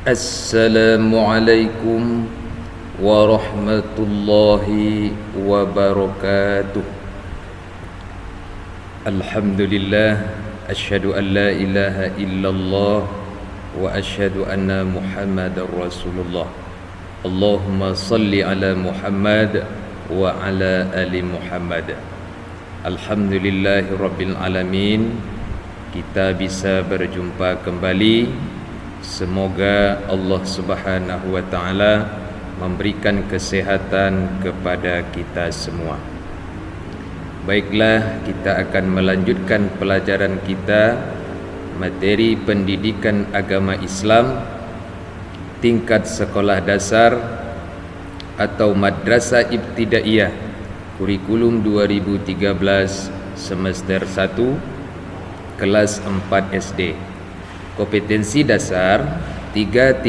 Assalamualaikum warahmatullahi wabarakatuh. Alhamdulillah, asyhadu an la ilaha illallah wa asyhadu anna Muhammadar Rasulullah. Allahumma salli ala Muhammad wa ala ali Muhammad. Alhamdulillahi rabbil alamin. Kita bisa berjumpa kembali. Semoga Allah Subhanahu wa taala memberikan kesehatan kepada kita semua. Baiklah, kita akan melanjutkan pelajaran kita materi pendidikan agama Islam tingkat sekolah dasar atau Madrasah Ibtidaiyah kurikulum 2013 semester 1 kelas 4 SD. Kompetensi dasar 3.5,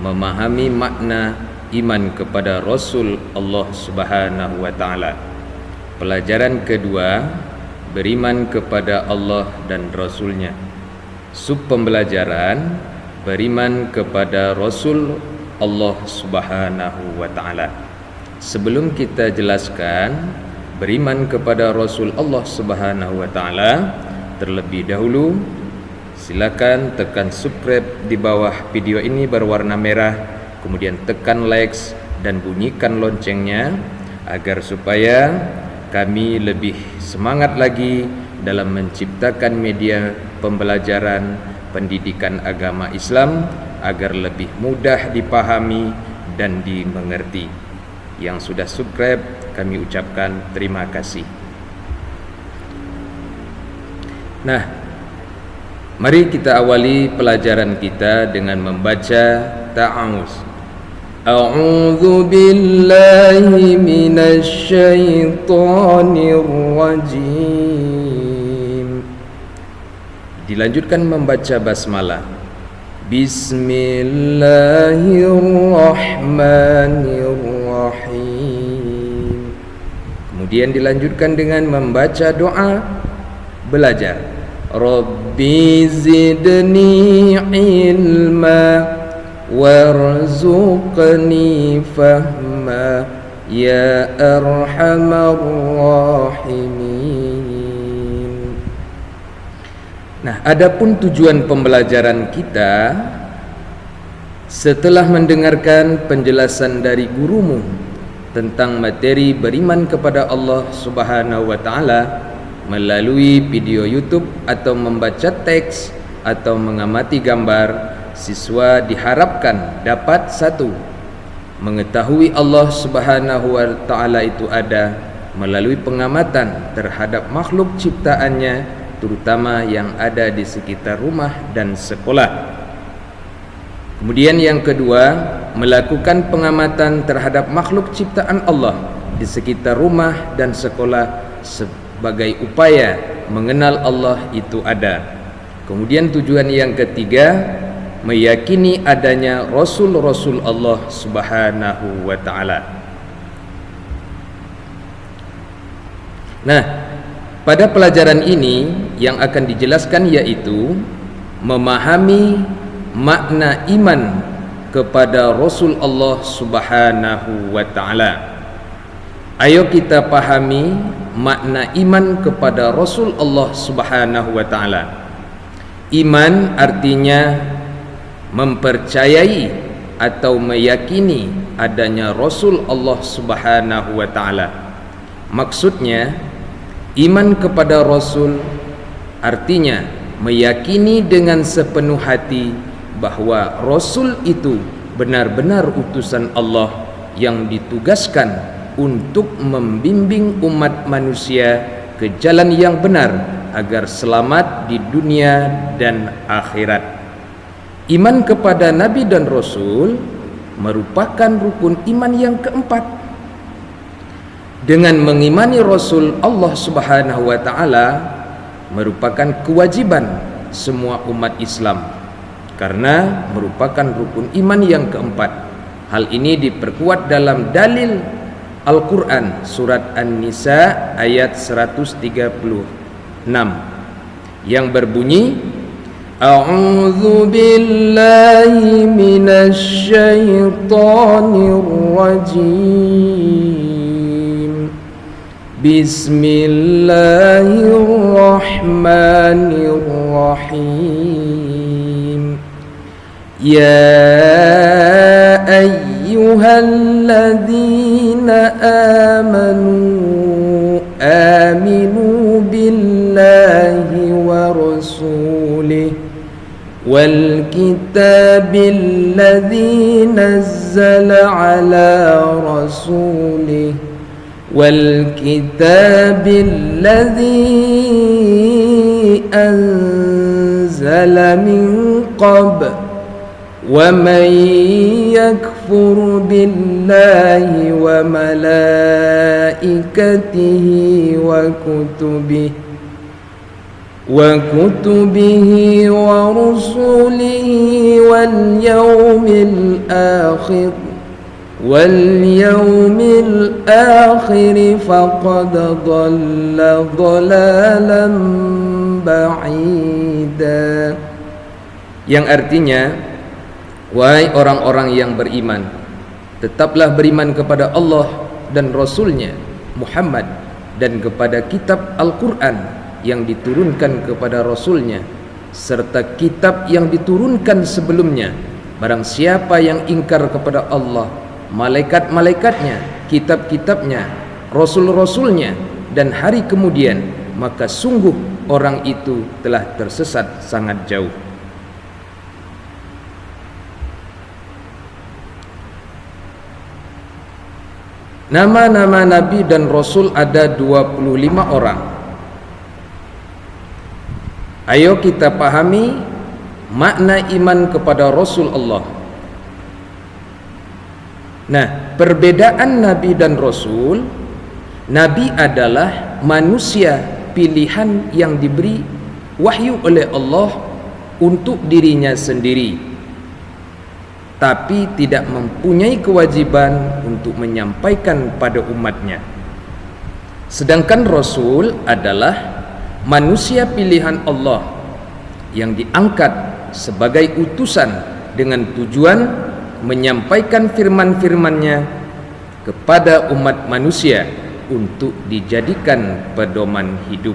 memahami makna iman kepada Rasul Allah Subhanahu wa taala. Pelajaran kedua, beriman kepada Allah dan Rasulnya. Sub pembelajaran, beriman kepada Rasul Allah Subhanahu wa taala. Sebelum kita jelaskan beriman kepada Rasul Allah Subhanahu wa taala, terlebih dahulu silakan tekan subscribe di bawah video ini berwarna merah, kemudian tekan like dan bunyikan loncengnya agar supaya kami lebih semangat lagi dalam menciptakan media pembelajaran pendidikan agama Islam agar lebih mudah dipahami dan dimengerti. Yang sudah subscribe, kami ucapkan terima kasih. Nah, mari kita awali pelajaran kita dengan membaca ta'awuz. A'udzu billahi minasy syaithanir rajim. Dilanjutkan membaca basmalah. Bismillahirrahmanirrahim. Kemudian dilanjutkan dengan membaca doa belajar. Rabbi zidni ilma warzuqni fahma ya arhamar rahimin. Nah, adapun tujuan pembelajaran kita setelah mendengarkan penjelasan dari gurumu tentang materi beriman kepada Allah Subhanahu wa taala melalui video YouTube atau membaca teks atau mengamati gambar, siswa diharapkan dapat 1. Mengetahui Allah Subhanahu wa taala itu ada melalui pengamatan terhadap makhluk ciptaannya, terutama yang ada di sekitar rumah dan sekolah. Kemudian yang kedua, melakukan pengamatan terhadap makhluk ciptaan Allah di sekitar rumah dan sekolah sebagai upaya mengenal Allah itu ada. Kemudian tujuan yang ketiga, meyakini adanya Rasul-Rasul Allah Subhanahu wa ta'ala. Nah, pada pelajaran ini yang akan dijelaskan yaitu memahami makna iman kepada Rasul Allah Subhanahu wa ta'ala. Ayo kita pahami makna iman kepada Rasul Allah Subhanahu wa taala. Iman artinya mempercayai atau meyakini adanya Rasul Allah Subhanahu wa taala. Maksudnya, iman kepada Rasul artinya meyakini dengan sepenuh hati bahwa Rasul itu benar-benar utusan Allah yang ditugaskan untuk membimbing umat manusia ke jalan yang benar agar selamat di dunia dan akhirat. Iman kepada Nabi dan Rasul merupakan rukun iman yang keempat. Dengan mengimani Rasul Allah Subhanahu wa taala merupakan kewajiban semua umat Islam karena merupakan rukun iman yang keempat. Hal ini diperkuat dalam dalil Al-Quran surat An-Nisa ayat 136 yang berbunyi, A'udzu billahi minasy syaithanir rajim. Bismillahirrahmanirrahim. Ya ayyuhalladzina aminu billahi wa rasulih wal kitabil ladzi nazzala ala rasulih wal kitabil ladzi anzala min qabl wa man yakfur billahi wa malaikatihi wa kutubihi wa rusulihi wal yawmil akhir faqad dhalla dhalalan ba'ida. Yang artinya, wahai orang-orang yang beriman, tetaplah beriman kepada Allah dan Rasul-Nya Muhammad dan kepada kitab Al-Quran yang diturunkan kepada Rasul-Nya serta kitab yang diturunkan sebelumnya. Barang siapa yang ingkar kepada Allah, malaikat-malaikatnya, kitab-kitabnya, Rasul-Rasulnya dan hari kemudian, maka sungguh orang itu telah tersesat sangat jauh. Nama-nama Nabi dan Rasul ada 25 orang. Ayo kita pahami makna iman kepada Rasul Allah. Nah, perbedaan Nabi dan Rasul, Nabi adalah manusia pilihan yang diberi wahyu oleh Allah untuk dirinya sendiri, tapi tidak mempunyai kewajiban untuk menyampaikan pada umatnya. Sedangkan Rasul adalah manusia pilihan Allah yang diangkat sebagai utusan dengan tujuan menyampaikan firman-firman-Nya kepada umat manusia untuk dijadikan pedoman hidup.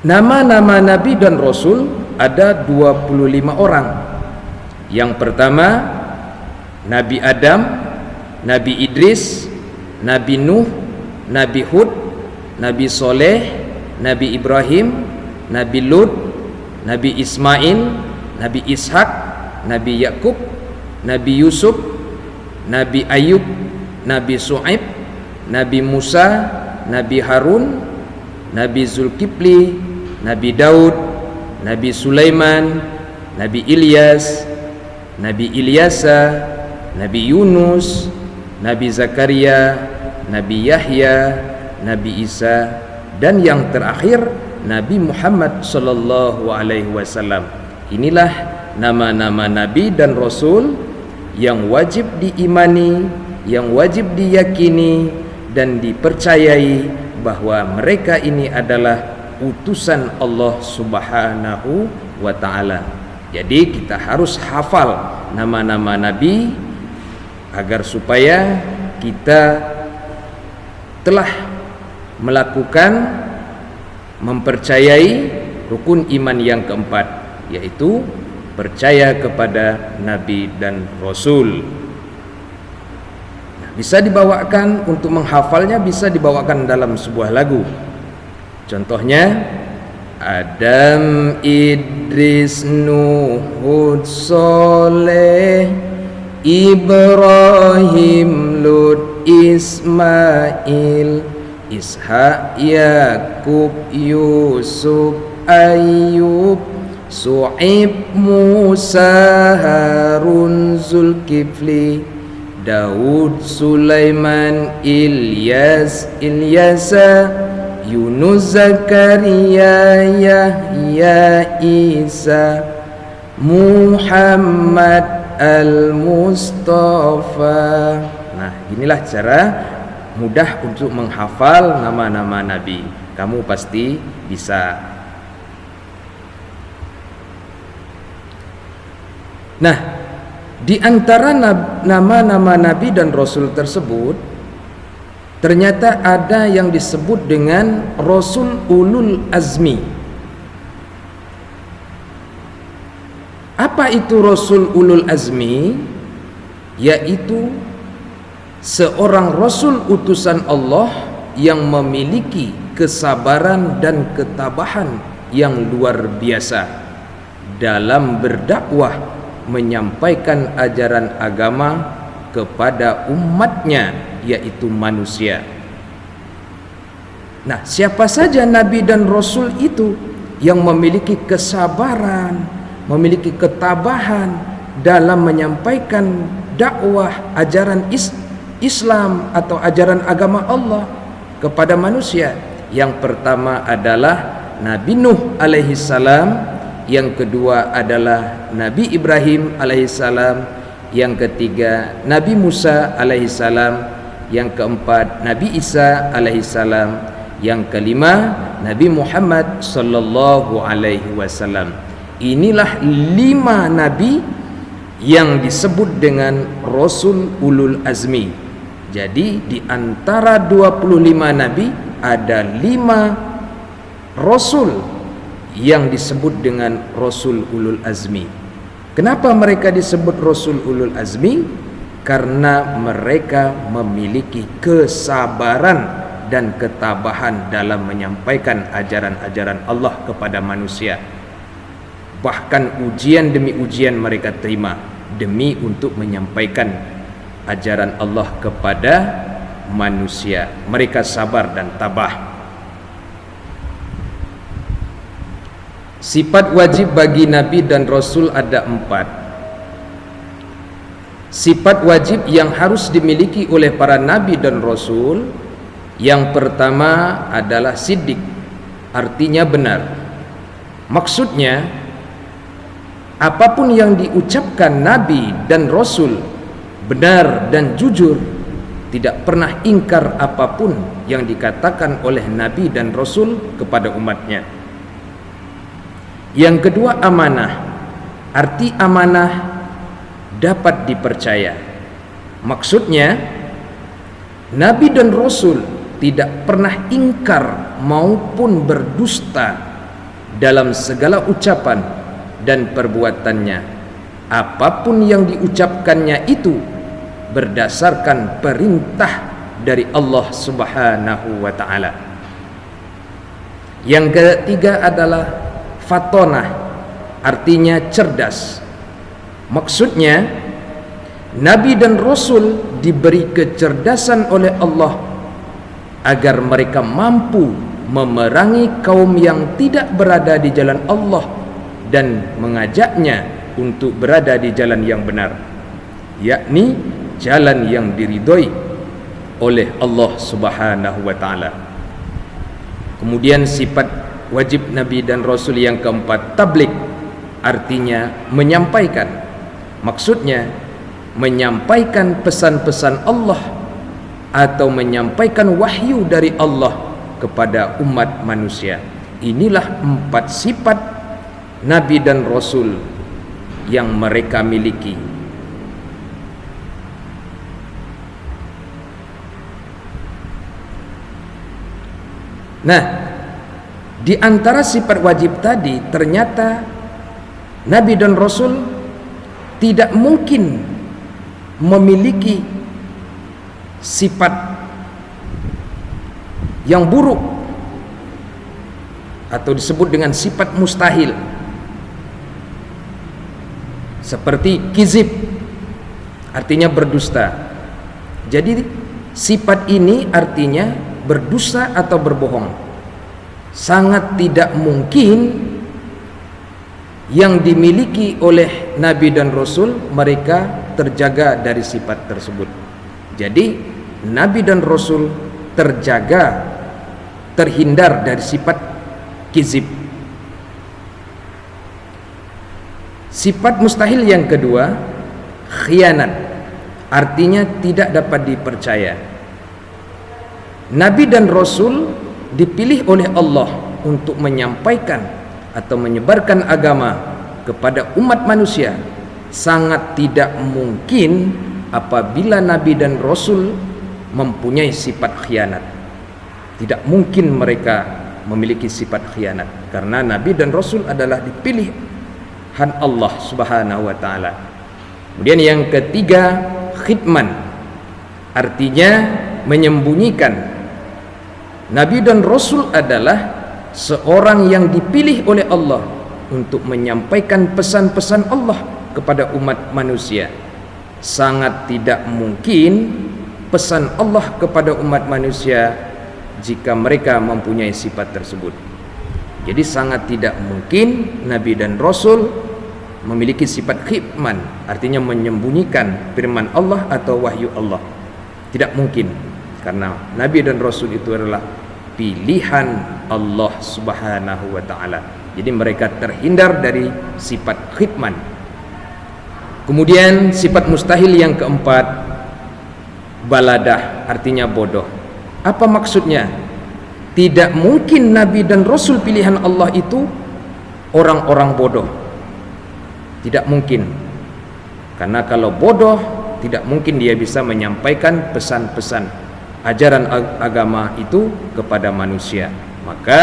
Nama-nama Nabi dan Rasul ada 25 orang. Yang pertama, Nabi Adam, Nabi Idris, Nabi Nuh, Nabi Hud, Nabi Soleh, Nabi Ibrahim, Nabi Lut, Nabi Ismail, Nabi Ishak, Nabi Yakub, Nabi Yusuf, Nabi Ayub, Nabi Su'aib, Nabi Musa, Nabi Harun, Nabi Zulkifli, Nabi Daud, Nabi Sulaiman, Nabi Ilyas, Nabi Ilyasa, Nabi Yunus, Nabi Zakaria, Nabi Yahya, Nabi Isa, dan yang terakhir Nabi Muhammad sallallahu alaihi wasallam. Inilah nama-nama Nabi dan Rasul yang wajib diimani, yang wajib diyakini dan dipercayai bahwa mereka ini adalah utusan Allah Subhanahu wa taala. Jadi kita harus hafal nama-nama Nabi agar supaya kita telah melakukan, mempercayai rukun iman yang keempat, yaitu percaya kepada Nabi dan Rasul. Bisa dibawakan untuk menghafalnya, bisa dibawakan dalam sebuah lagu. Contohnya Adam, Idris, Nuh, Hud, Soleh, Ibrahim, Lut, Ismail, Ishak, Yakub, Yusuf, Ayub, Su'aib, Musa, Harun, Zulkifli, Daud, Sulaiman, Ilyasa, Yunus, Zakaria, Yahya, Isa, Muhammad, Al-Mustafa. Nah, inilah cara mudah untuk menghafal nama-nama Nabi. Kamu pasti bisa. Nah, di antara nama-nama nabi dan rasul tersebut, ternyata ada yang disebut dengan Rasul Ulul Azmi. Apa itu Rasul Ulul Azmi? Yaitu seorang Rasul utusan Allah yang memiliki kesabaran dan ketabahan yang luar biasa dalam berdakwah, menyampaikan ajaran agama kepada umatnya, yaitu manusia. Nah, siapa saja nabi dan rasul itu yang memiliki kesabaran, memiliki ketabahan dalam menyampaikan dakwah ajaran Islam atau ajaran agama Allah kepada manusia? Yang pertama adalah Nabi Nuh alaihi salam, yang kedua adalah Nabi Ibrahim alaihi salam, yang ketiga Nabi Musa alaihi salam, yang keempat Nabi Isa alaihi salam, yang kelima Nabi Muhammad sallallahu alaihi wasallam. Inilah 5 nabi yang disebut dengan Rasul Ulul Azmi. Jadi di antara 25 nabi ada 5 rasul yang disebut dengan Rasul Ulul Azmi. Kenapa mereka disebut Rasul Ulul Azmi? Karena mereka memiliki kesabaran dan ketabahan dalam menyampaikan ajaran-ajaran Allah kepada manusia. Bahkan ujian demi ujian mereka terima demi untuk menyampaikan ajaran Allah kepada manusia. Mereka sabar dan tabah. Sifat wajib bagi Nabi dan Rasul ada 4. Sifat wajib yang harus dimiliki oleh para Nabi dan Rasul. Yang pertama adalah siddiq, artinya benar. Maksudnya, apapun yang diucapkan Nabi dan Rasul benar dan jujur, tidak pernah ingkar apapun yang dikatakan oleh Nabi dan Rasul kepada umatnya. Yang kedua, amanah. Arti amanah dapat dipercaya. Maksudnya, Nabi dan Rasul tidak pernah ingkar maupun berdusta dalam segala ucapan dan perbuatannya. Apapun yang diucapkannya itu berdasarkan perintah dari Allah Subhanahu wa ta'ala. Yang ketiga adalah fatonah, artinya cerdas. Maksudnya, Nabi dan Rasul diberi kecerdasan oleh Allah agar mereka mampu memerangi kaum yang tidak berada di jalan Allah dan mengajaknya untuk berada di jalan yang benar, yakni jalan yang diridhoi oleh Allah Subhanahu wa ta'ala. Kemudian sifat wajib Nabi dan Rasul yang keempat, tabligh, artinya menyampaikan. Maksudnya menyampaikan pesan-pesan Allah atau menyampaikan wahyu dari Allah kepada umat manusia. Inilah 4 sifat Nabi dan Rasul yang mereka miliki. Nah, di antara sifat wajib tadi, ternyata Nabi dan Rasul tidak mungkin memiliki sifat yang buruk atau disebut dengan sifat mustahil, seperti kizib, artinya berdusta. Jadi sifat ini artinya berdusta atau berbohong. Sangat tidak mungkin yang dimiliki oleh Nabi dan Rasul mereka terjaga dari sifat tersebut. Jadi Nabi dan Rasul terjaga, terhindar dari sifat kizib. Sifat mustahil yang kedua, khianat, artinya tidak dapat dipercaya. Nabi dan Rasul dipilih oleh Allah untuk menyampaikan atau menyebarkan agama kepada umat manusia, sangat tidak mungkin apabila Nabi dan Rasul mempunyai sifat khianat. Tidak mungkin mereka memiliki sifat khianat, karena Nabi dan Rasul adalah dipilihan Allah Subhanahu wa ta'ala. Kemudian yang ketiga, khidman, artinya menyembunyikan. Nabi dan Rasul adalah seorang yang dipilih oleh Allah untuk menyampaikan pesan-pesan Allah kepada umat manusia. Sangat tidak mungkin pesan Allah kepada umat manusia jika mereka mempunyai sifat tersebut. Jadi sangat tidak mungkin Nabi dan Rasul memiliki sifat khidman, artinya menyembunyikan firman Allah atau wahyu Allah. Tidak mungkin, karena Nabi dan Rasul itu adalah pilihan Allah Subhanahu wa ta'ala. Jadi mereka terhindar dari sifat khidman. Kemudian sifat mustahil yang keempat, baladah, artinya bodoh. Apa maksudnya? Tidak mungkin Nabi dan Rasul pilihan Allah itu orang-orang bodoh. Tidak mungkin. Karena kalau bodoh, tidak mungkin dia bisa menyampaikan pesan-pesan ajaran agama itu kepada manusia. Maka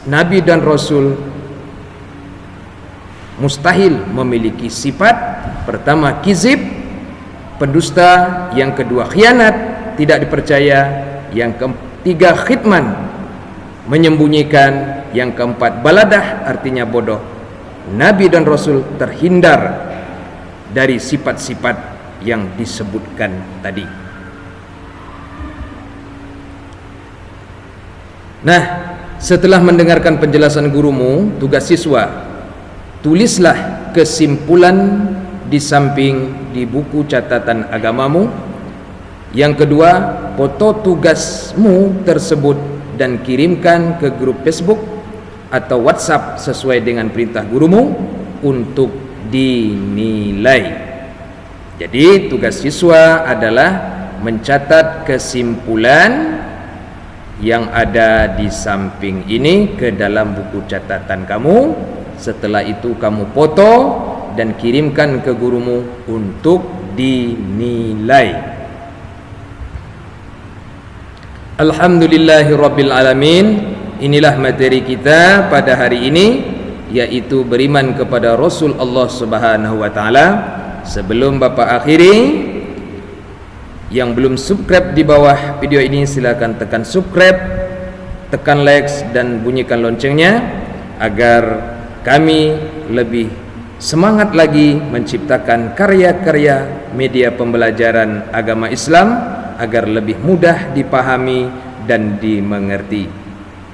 Nabi dan Rasul mustahil memiliki sifat pertama kizib, pendusta, yang kedua khianat, tidak dipercaya, yang ketiga khidman, menyembunyikan, yang keempat baladah, artinya bodoh. Nabi dan Rasul terhindar dari sifat-sifat yang disebutkan tadi. Nah, setelah mendengarkan penjelasan gurumu, tugas siswa, tulislah kesimpulan di samping di buku catatan agamamu. Yang kedua, foto tugasmu tersebut dan kirimkan ke grup Facebook atau WhatsApp sesuai dengan perintah gurumu untuk dinilai. Jadi tugas siswa adalah mencatat kesimpulan yang ada di samping ini ke dalam buku catatan kamu. Setelah itu kamu foto dan kirimkan ke gurumu untuk dinilai. Alhamdulillahirabbil alamin. Inilah materi kita pada hari ini, yaitu beriman kepada Rasul Allah Subhanahu wa taala. Sebelum Bapak akhiri, yang belum subscribe di bawah video ini silakan tekan subscribe, tekan like dan bunyikan loncengnya agar kami lebih semangat lagi menciptakan karya-karya media pembelajaran agama Islam agar lebih mudah dipahami dan dimengerti.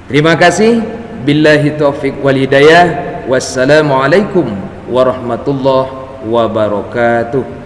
Terima kasih. Billahi taufiq wal hidayah. Wassalamualaikum warahmatullahi wabarakatuh.